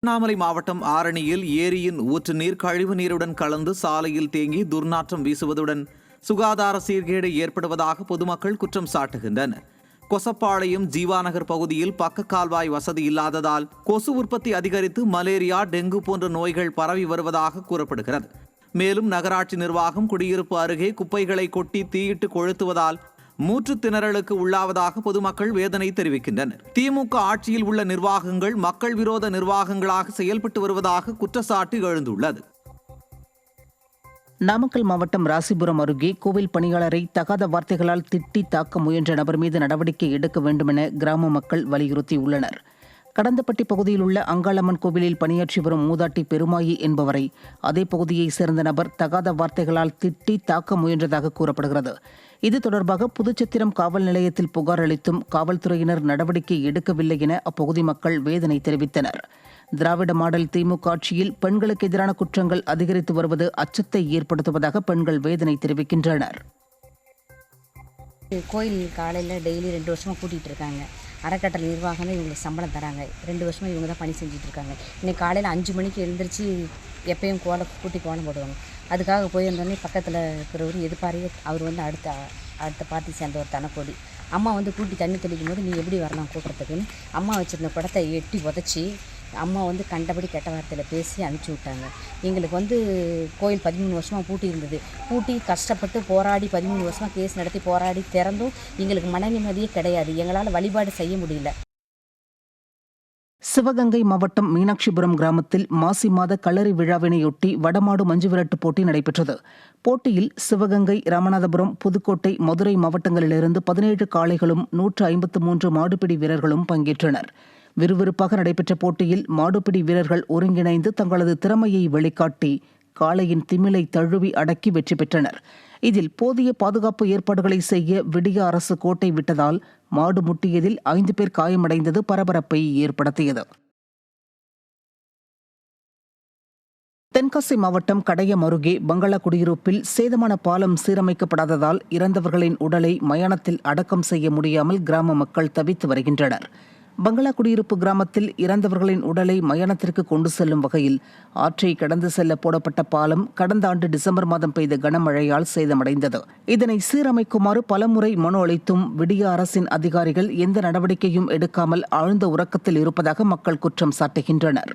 திருவண்ணாமலை மாவட்டம் ஆரணியில் ஏரியின் ஊற்று நீர் கழிவு நீருடன் கலந்து சாலையில் தேங்கி துர்நாற்றம் வீசுவதுடன் சுகாதார சீர்கேடு ஏற்படுவதாக பொதுமக்கள் குற்றம் சாட்டுகின்றனர். கொசப்பாளையம் ஜீவாநகர் பகுதியில் பக்க கால்வாய் வசதி இல்லாததால் கொசு உற்பத்தி அதிகரித்து மலேரியா, டெங்கு போன்ற நோய்கள் பரவி வருவதாக கூறப்படுகிறது. மேலும் நகராட்சி நிர்வாகம் குடியிருப்பு அருகே குப்பைகளை கொட்டி தீயிட்டு கொளுத்துவதால் மூச்சுத் திணறலுக்கு உள்ளாவதாக பொதுமக்கள் வேதனை தெரிவிக்கின்றனர். திமுக ஆட்சியில் உள்ள நிர்வாகங்கள் மக்கள் விரோத நிர்வாகங்களாக செயல்பட்டு வருவதாக குற்றச்சாட்டு எழுந்துள்ளது. நாமக்கல் மாவட்டம் ராசிபுரம் அருகே கோவில் பணியாளரை தகாத வார்த்தைகளால் திட்டி தாக்க முயன்ற நபர் மீது நடவடிக்கை எடுக்க வேண்டுமென கிராம மக்கள் வலியுறுத்தியுள்ளனர். கடந்தப்பட்டி பகுதியில் உள்ள அங்காளம்மன் கோவிலில் பணியாற்றி வரும் மூதாட்டி பெருமாயி என்பவரை அதே பகுதியைச் சேர்ந்த நபர் தகாத வார்த்தைகளால் திட்டி தாக்க முயன்றதாக கூறப்படுகிறது. இது தொடர்பாக புதுச்சத்திரம் காவல் நிலையத்தில் புகார் அளித்தும் காவல்துறையினர் நடவடிக்கை எடுக்கவில்லை என அப்பகுதி மக்கள் வேதனை தெரிவித்தனர். திராவிட மாடல் திமுக ஆட்சியில் பெண்களுக்கு எதிரான குற்றங்கள் அதிகரித்து வருவது அச்சத்தை ஏற்படுத்துவதாக பெண்கள் வேதனை தெரிவிக்கின்றனர். கோயில் காலையில் டெய்லி 2 வருஷமாக கூட்டிகிட்டு இருக்காங்க. அறக்கட்டளை நிர்வாகம் தான் இவங்களுக்கு சம்பளம் தராங்க. 2 வருஷமாக இவங்க தான் பணி செஞ்சுட்டு இருக்காங்க. இன்னைக்கு காலையில் 5 மணிக்கு எழுந்திரிச்சு எப்பயும் கோலம் போடுவாங்க. அதுக்காக போயிருந்தோடனே பக்கத்தில் இருக்கிறவர் எதிர்பாரி அவர் அடுத்த பார்ட்டி சேர்ந்த ஒரு தனக்கோடி அம்மா கூட்டி தண்ணி தெளிக்கும் போது நீ எப்படி வரலாம் கூட்டுறதுக்குன்னு அம்மா வச்சுருந்த குடத்தை எட்டி உதச்சி அம்மா கண்டபடி கெட்ட வார்த்தையில் பேசி அனுப்பிச்சி விட்டாங்க. எங்களுக்கு கோயில் 13 வருஷமாக பூட்டி இருந்தது. பூட்டி கஷ்டப்பட்டு போராடி 13 வருஷமாக கேஸ் நடத்தி போராடி திறந்தும் எங்களுக்கு மன நிம்மதியே கிடையாது. எங்களால் வழிபாடு செய்ய முடியல. சிவகங்கை மாவட்டம் மீனாட்சிபுரம் கிராமத்தில் மாசி மாத களரி விழாவினையொட்டி வடமாடு மஞ்சுவிரட்டு போட்டி நடைபெற்றது. போட்டியில் சிவகங்கை, ராமநாதபுரம், புதுக்கோட்டை, மதுரை மாவட்டங்களிலிருந்து 17 காளைகளும் 153 மாடுபிடி வீரர்களும் பங்கேற்றனர். விறுவிறுப்பாக நடைபெற்ற போட்டியில் மாடுபிடி வீரர்கள் ஒருங்கிணைந்து தங்களது திறமையை வெளிக்காட்டி காளையின் திமிலை தழுவி அடக்கி வெற்றி பெற்றனர். இதில் போதிய பாதுகாப்பு ஏற்பாடுகளை செய்ய விடிய அரசு கோட்டை விட்டதால் மாடு முட்டியதில் 5 பேர் காயமடைந்தது பரபரப்பை ஏற்படுத்தியது. தென்காசி மாவட்டம் கடையம் அருகே பங்களா குடியிருப்பில் சேதமான பாலம் சீரமைக்கப்படாததால் இறந்தவர்களின் உடலை மயானத்தில் அடக்கம் செய்ய முடியாமல் கிராம மக்கள் தவித்து வருகின்றனர். பங்களா குடியிருப்பு கிராமத்தில் இறந்தவர்களின் உடலை மயானத்திற்கு கொண்டு செல்லும் வகையில் ஆற்றை கடந்து செல்ல போடப்பட்ட பாலம் கடந்த ஆண்டு டிசம்பர் மாதம் பெய்த கனமழையால் சேதமடைந்தது. இதனை சீரமைக்குமாறு பலமுறை மனு அளித்தும் விடிய அரசின் அதிகாரிகள் எந்த நடவடிக்கையும் எடுக்காமல் ஆழ்ந்த உறக்கத்தில் இருப்பதாக மக்கள் குற்றம் சாட்டுகின்றனர்.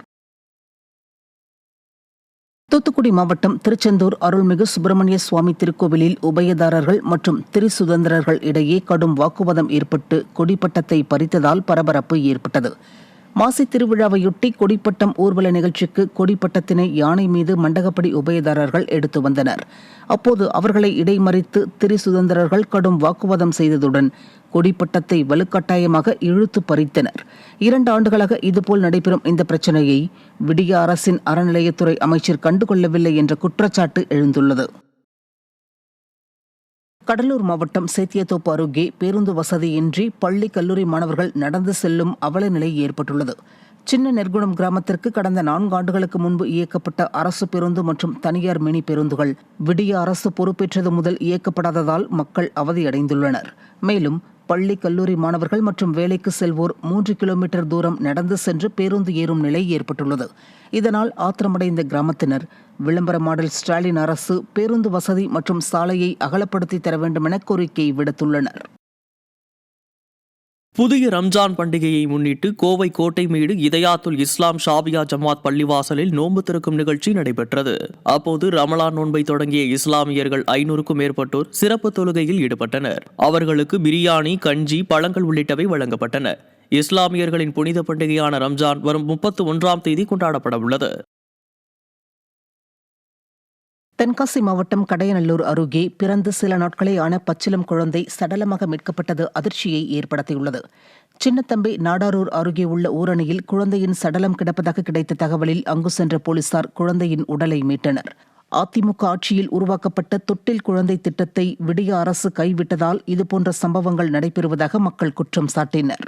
தூத்துக்குடி மாவட்டம் திருச்செந்தூர் அருள்மிகு சுப்பிரமணிய சுவாமி திருக்கோவிலில் உபயதாரர்கள் மற்றும் திரிசுதந்திரர்கள் இடையே கடும் வாக்குவாதம் ஏற்பட்டு கொடிப்பட்டத்தை பறித்ததால் பரபரப்பு ஏற்பட்டது. மாசி திருவிழாவையொட்டி கொடிப்பட்டம் ஊர்வல நிகழ்ச்சிக்கு கொடிப்பட்டத்தினை யானை மீது மண்டகப்படி உபயதாரர்கள் எடுத்து வந்தனர். அப்போது அவர்களை இடைமறித்து திரிசுதந்திரர்கள் கடும் வாக்குவாதம் செய்ததுடன் கொடிப்பட்டத்தை வலுக்கட்டாயமாக இழுத்து பறித்தனர். 2 ஆண்டுகளாக இதுபோல் நடைபெறும் இந்த பிரச்சனையை விடிய அரசின் அறநிலையத்துறை அமைச்சர் கண்டுகொள்ளவில்லை என்ற குற்றச்சாட்டு எழுந்துள்ளது. கடலூர் மாவட்டம் சேத்தியத்தோப்பு அருகே பேருந்து வசதியின்றி பள்ளி, கல்லூரி மாணவர்கள் நடந்து செல்லும் அவல நிலை ஏற்பட்டுள்ளது. சின்ன நெற்குணம் கிராமத்திற்கு கடந்த 4 ஆண்டுகளுக்கு முன்பு இயக்கப்பட்ட அரசு பேருந்து மற்றும் தனியார் மினி பேருந்துகள் விடிய அரசு பொறுப்பேற்றது முதல் இயக்கப்படாததால் மக்கள் அவதியடைந்துள்ளனர். மேலும் பள்ளி, கல்லூரி மாணவர்கள் மற்றும் வேலைக்கு செல்வோர் 3 கிலோமீட்டர் தூரம் நடந்து சென்று பேருந்து ஏறும் நிலை ஏற்பட்டுள்ளது. இதனால் ஆத்திரமடைந்த கிராமத்தினர் விளம்பர மாடல் ஸ்டாலின் அரசு பேருந்து வசதி மற்றும் சாலையை அகலப்படுத்தி தர வேண்டும் என கோரிக்கை விடுத்துள்ளனர். புதிய ரம்ஜான் பண்டிகையை முன்னிட்டு கோவை கோட்டைமேடு இதயாத்துல் இஸ்லாம் ஷாபியா ஜமாத் பள்ளிவாசலில் நோன்பு திறக்கும் நிகழ்ச்சி நடைபெற்றது. அப்போது ரமலான் நோன்பை தொடங்கிய இஸ்லாமியர்கள் 500க்கும் மேற்பட்டோர் சிறப்பு தொழுகையில் ஈடுபட்டனர். அவர்களுக்கு பிரியாணி, கஞ்சி, பழங்கள் உள்ளிட்டவை வழங்கப்பட்டன. இஸ்லாமியர்களின் புனித பண்டிகையான ரம்ஜான் வரும் 31ஆம் தேதி கொண்டாடப்பட உள்ளது. தென்காசி மாவட்டம் கடையநல்லூர் அருகே பிறந்து சில நாட்களே ஆன பச்சிலம் குழந்தை சடலமாக மீட்கப்பட்டது அதிர்ச்சியை ஏற்படுத்தியுள்ளது. சின்னத்தம்பி நாடாரூர் அருகே உள்ள ஊரணியில் குழந்தையின் சடலம் கிடப்பதாக கிடைத்த தகவலில் அங்கு சென்ற போலீசார் குழந்தையின் உடலை மீட்டனர். அதிமுக ஆட்சியில் உருவாக்கப்பட்ட தொட்டில் குழந்தை திட்டத்தை விடிய அரசு கைவிட்டதால் இதுபோன்ற சம்பவங்கள் நடைபெறுவதாக மக்கள் குற்றம் சாட்டினர்.